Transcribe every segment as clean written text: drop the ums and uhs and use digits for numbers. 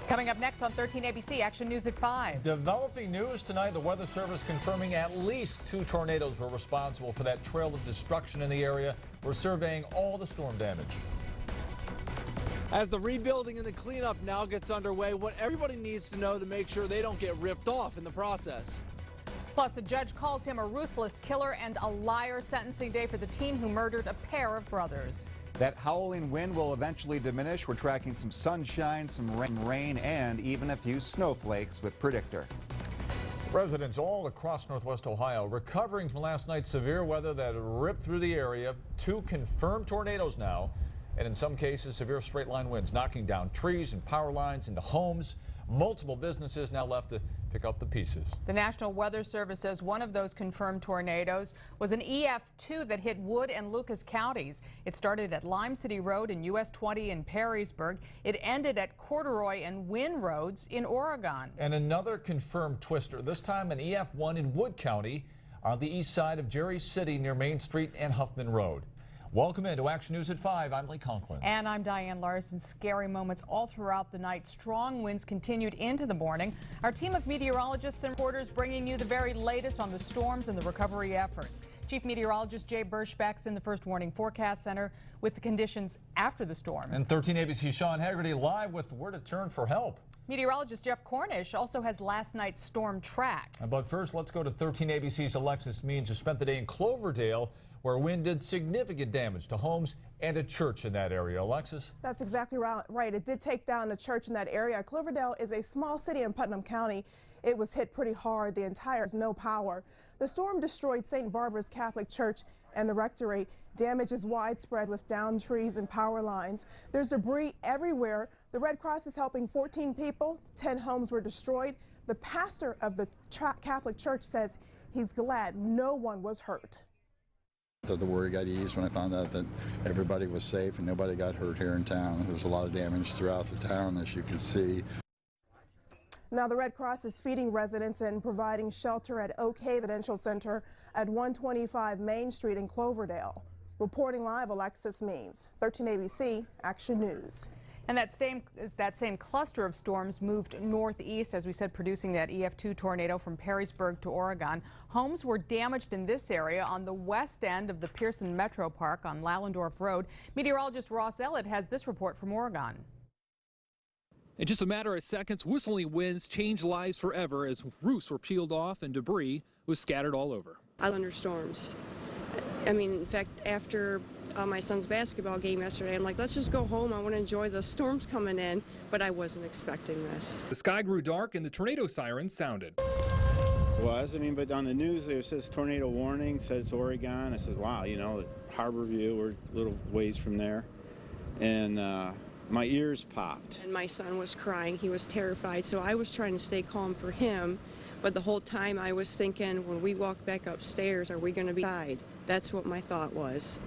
Coming up next on 13 ABC, Action News at 5. Developing news tonight, the Weather Service confirming at least 2 tornadoes were responsible for that trail of destruction in the area. We're surveying all the storm damage. As the rebuilding and the cleanup now gets underway, what everybody needs to know to make sure they don't get ripped off in the process. Plus, a judge calls him a ruthless killer and a liar. Sentencing day for the teen who murdered a pair of brothers. That howling wind will eventually diminish. We're tracking some sunshine, some rain, and even a few snowflakes with Predictor. Residents all across northwest Ohio recovering from last night's severe weather that ripped through the area. 2 confirmed tornadoes now, and in some cases, severe straight-line winds knocking down trees and power lines into homes. Multiple businesses now left to pick up the pieces. The National Weather Service says one of those confirmed tornadoes was an EF2 that hit Wood and Lucas counties. It started at Lime City Road and US 20 in Perrysburg. It ended at Corduroy and Wynn Roads in Oregon. And another confirmed twister, this time an EF1 in Wood County on the east side of Jerry City near Main Street and Huffman Road. Welcome into Action News at 5. I'm Lee Conklin. And I'm Diane Larson. Scary moments all throughout the night. Strong winds continued into the morning. Our team of meteorologists and reporters bringing you the very latest on the storms and the recovery efforts. Chief Meteorologist Jay Berschbeck's in the First Warning Forecast Center with the conditions after the storm. And 13 ABC's Sean Haggerty live with where to turn for help. Meteorologist Jeff Cornish also has last night's storm track. But first, let's go to 13 ABC's Alexis Means, who spent the day in Cloverdale, where wind did significant damage to homes and a church in that area. Alexis? That's exactly right. It did take down a church in that area. Cloverdale is a small city in Putnam County. It was hit pretty hard. The entire no power. The storm destroyed St. Barbara's Catholic Church and the rectory. Damage is widespread with downed trees and power lines. There's debris everywhere. The Red Cross is helping 14 people. 10 homes were destroyed. The pastor of the Catholic Church says he's glad no one was hurt. The worry got eased when I found out that everybody was safe and nobody got hurt here in town. There was a lot of damage throughout the town, as you can see. Now the Red Cross is feeding residents and providing shelter at Oak Haven Center at 125 Main Street in Cloverdale. Reporting live, Alexis Means, 13 ABC Action News. And that same cluster of storms moved northeast, as we said, producing that EF2 tornado from Perrysburg to Oregon. Homes were damaged in this area on the west end of the Pearson Metro Park on Lallendorf Road. Meteorologist Ross Ellett has this report from Oregon. In just a matter of seconds, whistling winds changed lives forever as roofs were peeled off and debris was scattered all over. Thunderstorms. I mean, in fact, after my son's basketball game yesterday, I'm like, let's just go home. I want to enjoy the storms coming in, but I wasn't expecting this. The sky grew dark and the tornado sirens sounded. But on the news it says tornado warning, said it's Oregon. I said, wow, you know, Harbor View, we're a little ways from there. And my ears popped. And my son was crying. He was terrified, so I was trying to stay calm for him. But the whole time I was thinking, when we walk back upstairs, are we going to be inside? That's what my thought was.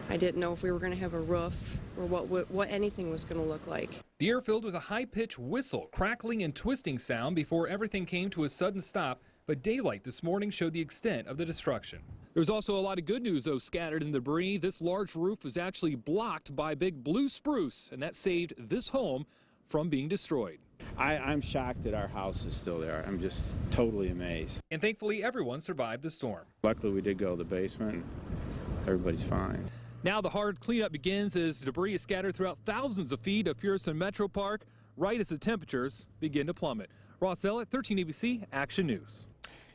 I didn't know if we were going to have a roof or what anything was going to look like. The air filled with a high-pitched whistle, crackling and twisting sound before everything came to a sudden stop, but daylight this morning showed the extent of the destruction. There was also a lot of good news, though, scattered in debris. This large roof was actually blocked by big blue spruce, and that saved this home from being destroyed. I'm shocked that our house is still there. I'm just totally amazed. And thankfully, everyone survived the storm. Luckily, we did go to the basement. Everybody's fine. Now the hard cleanup begins as debris is scattered throughout thousands of feet of Pearson Metro Park, right as the temperatures begin to plummet. Ross Ellett, 13 ABC Action News.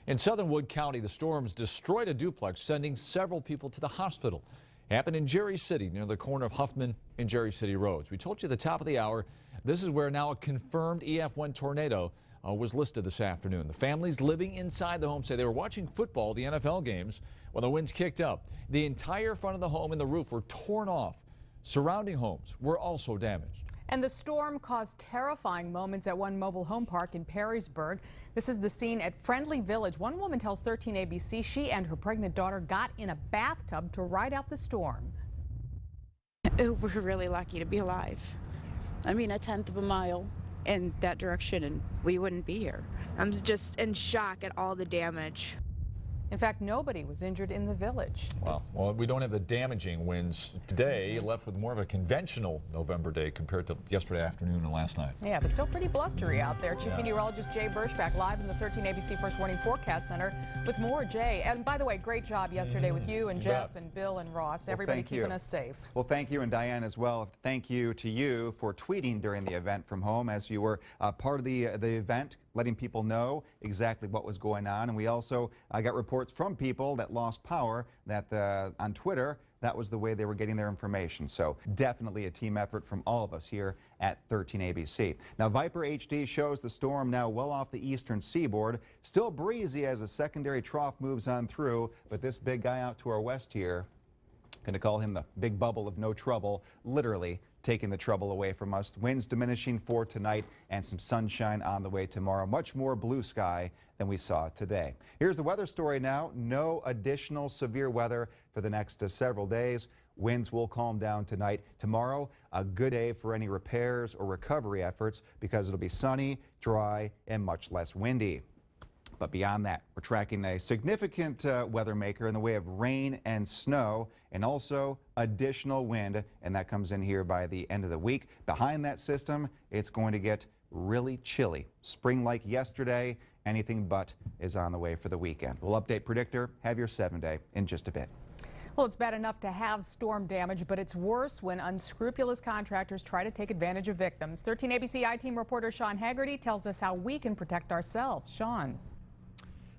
In southern Wood County, the storms destroyed a duplex, sending several people to the hospital. Happened in Jerry City, near the corner of Huffman and Jerry City Roads. We told you at the top of the hour, this is where now a confirmed EF1 tornado was listed this afternoon. The families living inside the home say they were watching football, the NFL games, when the winds kicked up. The entire front of the home and the roof were torn off. Surrounding homes were also damaged. And the storm caused terrifying moments at one mobile home park in Perrysburg. This is the scene at Friendly Village. One woman tells 13 ABC she and her pregnant daughter got in a bathtub to ride out the storm. We're really lucky to be alive. I mean, 1/10 of a mile in that direction and we wouldn't be here. I'm just in shock at all the damage. In fact, nobody was injured in the village. Well, we don't have the damaging winds today, left with more of a conventional November day compared to yesterday afternoon and last night. Yeah, but still pretty blustery out there. Chief Meteorologist Jay Burschback live in the 13 ABC First Warning Forecast Center with more. Jay, and by the way, great job yesterday with you and Jeff and Bill and Ross. Everybody keeping us safe. Well, thank you, and Diane as well. Thank you to you for tweeting during the event from home as you were part of the event, letting people know exactly what was going on. And we also got reports from people that lost power that on Twitter, that was the way they were getting their information. So definitely a team effort from all of us here at 13 ABC. Now, Viper HD shows the storm now well off the eastern seaboard. Still breezy as a secondary trough moves on through, but this big guy out to our west here, going to call him the big bubble of no trouble, literally taking the trouble away from us. Winds diminishing for tonight and some sunshine on the way tomorrow. Much more blue sky than we saw today. Here's the weather story now. No additional severe weather for the next several days. Winds will calm down tonight. Tomorrow, a good day for any repairs or recovery efforts because it'll be sunny, dry, and much less windy. But beyond that, we're tracking a significant weather maker in the way of rain and snow and also additional wind, and that comes in here by the end of the week. Behind that system, it's going to get really chilly. Spring like yesterday, anything but is on the way for the weekend. We'll update Predictor, have your 7-day in just a bit. Well, it's bad enough to have storm damage, but it's worse when unscrupulous contractors try to take advantage of victims. 13 ABC I-Team reporter Sean Haggerty tells us how we can protect ourselves. Sean.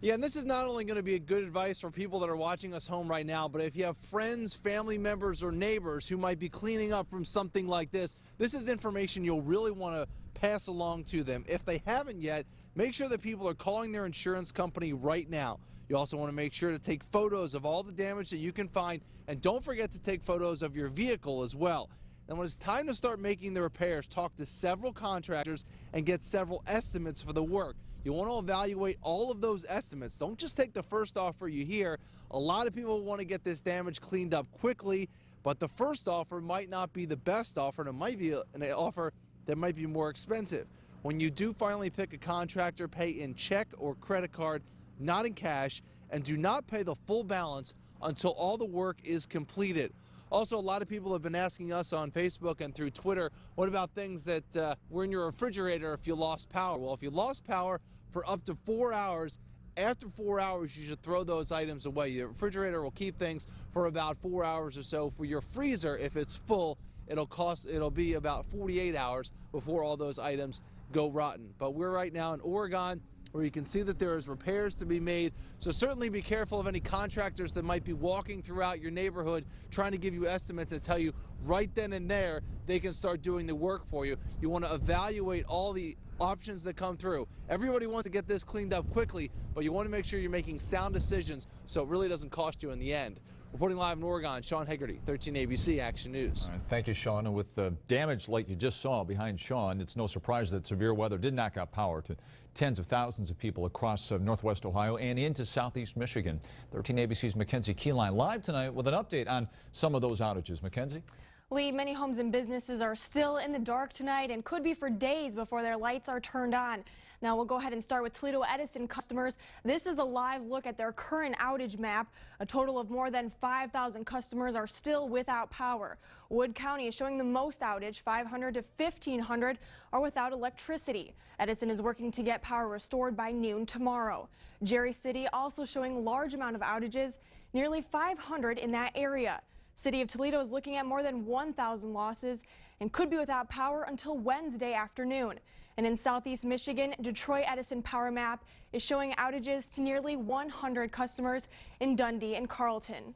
Yeah, and this is not only going to be a good advice for people that are watching us home right now, but if you have friends, family members, or neighbors who might be cleaning up from something like this is information you'll really want to pass along to them. If they haven't yet, make sure that people are calling their insurance company right now. You also want to make sure to take photos of all the damage that you can find, and don't forget to take photos of your vehicle as well. And when it's time to start making the repairs, talk to several contractors and get several estimates for the work. You want to evaluate all of those estimates. Don't just take the first offer you hear. A lot of people want to get this damage cleaned up quickly, but the first offer might not be the best offer, and it might be an offer that might be more expensive. When you do finally pick a contractor, pay in check or credit card, not in cash, and do not pay the full balance until all the work is completed. Also, a lot of people have been asking us on Facebook and through Twitter, what about things that were in your refrigerator if you lost power? Well, if you lost power for up to 4 hours, after 4 hours, you should throw those items away. Your refrigerator will keep things for about 4 hours or so. For your freezer, if it's full, it'll be about 48 hours before all those items go rotten. But we're right now in Oregon, where you can see that there is repairs to be made. So certainly be careful of any contractors that might be walking throughout your neighborhood trying to give you estimates that tell you right then and there they can start doing the work for you. You want to evaluate all the options that come through. Everybody wants to get this cleaned up quickly, but you want to make sure you're making sound decisions so it really doesn't cost you in the end. Reporting live in Oregon, Sean Haggerty, 13 ABC Action News. All right, thank you, Sean. And with the damage like you just saw behind Sean, it's no surprise that severe weather did knock out power to tens of thousands of people across northwest Ohio and into southeast Michigan. 13 ABC's Mackenzie Keyline live tonight with an update on some of those outages. Mackenzie? Lee, many homes and businesses are still in the dark tonight and could be for days before their lights are turned on. Now we'll go ahead and start with Toledo Edison customers. This is a live look at their current outage map. A total of more than 5,000 customers are still without power. Wood County is showing the most outage. 500 to 1,500 are without electricity. Edison is working to get power restored by noon tomorrow. Jerry City also showing large amount of outages, nearly 500 in that area. City of Toledo is looking at more than 1,000 losses and could be without power until Wednesday afternoon. And in southeast Michigan, Detroit Edison Power Map is showing outages to nearly 100 customers in Dundee and Carlton.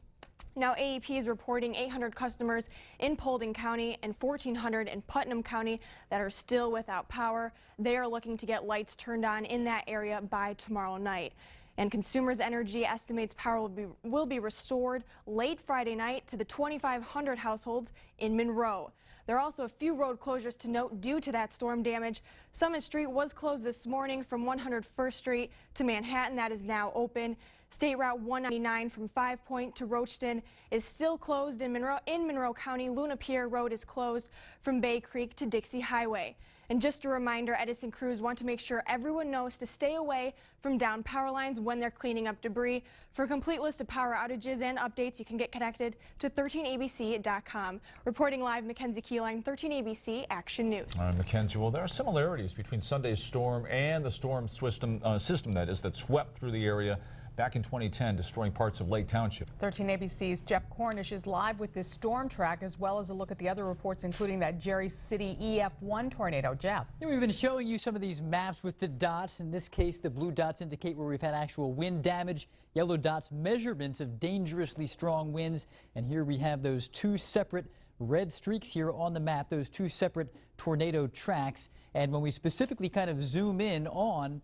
Now AEP is reporting 800 customers in Paulding County and 1,400 in Putnam County that are still without power. They are looking to get lights turned on in that area by tomorrow night. And Consumers Energy estimates power will be restored late Friday night to the 2,500 households in Monroe. There are also a few road closures to note due to that storm damage. Summit Street was closed this morning from 101st Street to Manhattan. That is now open. State Route 199 from 5 Point to Roachton is still closed in Monroe County. Luna Pier Road is closed from Bay Creek to Dixie Highway. And just a reminder, Edison crews want to make sure everyone knows to stay away from down power lines when they're cleaning up debris. For a complete list of power outages and updates, you can get connected to 13abc.com. Reporting live, Mackenzie Keyline, 13ABC Action News. Mackenzie, well, there are similarities between Sunday's storm and the storm system that swept through the area back in 2010, destroying parts of Lake Township. 13ABC's Jeff Cornish is live with this storm track, as well as a look at the other reports, including that Jerry City EF1 tornado. Jeff. Yeah, we've been showing you some of these maps with the dots. In this case, the blue dots indicate where we've had actual wind damage. Yellow dots, measurements of dangerously strong winds. And here we have those two separate red streaks here on the map, those two separate tornado tracks. And when we specifically kind of zoom in on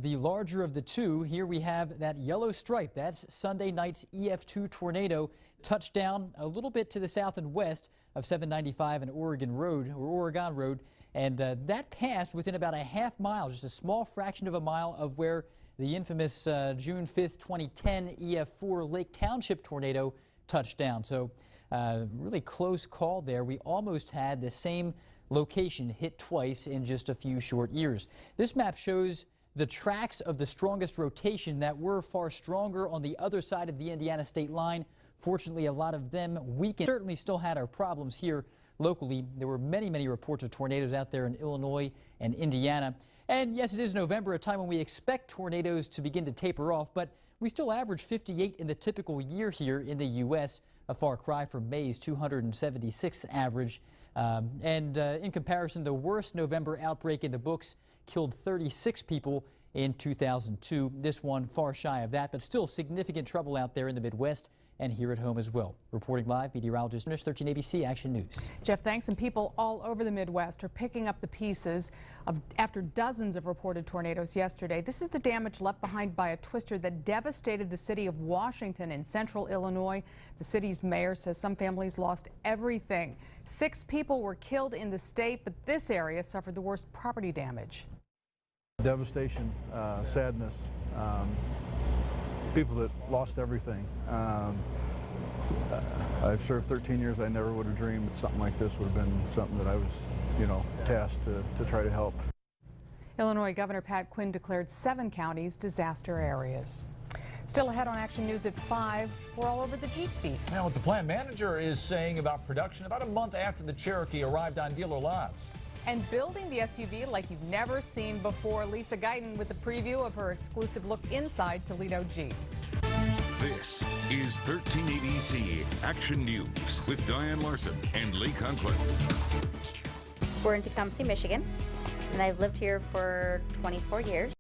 the larger of the two, here we have that yellow stripe. That's Sunday night's EF2 tornado, touchdown a little bit to the south and west of 795 and Oregon Road. And that passed within about a half mile, just a small fraction of a mile of where the infamous June 5th, 2010 EF4 Lake Township tornado touched down. So really close call there. We almost had the same location hit twice in just a few short years. This map shows the tracks of the strongest rotation that were far stronger on the other side of the Indiana state line. Fortunately, a lot of them weakened. Certainly still had our problems here locally. There were many reports of tornadoes out there in Illinois and Indiana. And yes, it is November, a time when we expect tornadoes to begin to taper off, but we still average 58 in the typical year here in the U.S., a far cry from May's 276th average. In comparison, the worst November outbreak in the books killed 36 people in 2002. This one far shy of that, but still significant trouble out there in the Midwest and here at home as well. Reporting live, meteorologist 13ABC Action News. Jeff, thanks. And people all over the Midwest are picking up the pieces after dozens of reported tornadoes yesterday. This is the damage left behind by a twister that devastated the city of Washington in central Illinois. The city's mayor says some families lost everything. 6 people were killed in the state, but this area suffered the worst property damage. Devastation, sadness, people that lost everything. I've served 13 years. I never would have dreamed that something like this would have been something that I was, tasked to try to help. Illinois Governor Pat Quinn declared 7 counties disaster areas. Still ahead on Action News at 5, we're all over the Jeep beat. Now, what the plant manager is saying about production about a month after the Cherokee arrived on dealer lots. And building the SUV like you've never seen before. Lisa Guyton with a preview of her exclusive look inside Toledo Jeep. This is 13ABC Action News with Diane Larson and Lee Conklin. We're in Tecumseh, Michigan, and I've lived here for 24 years.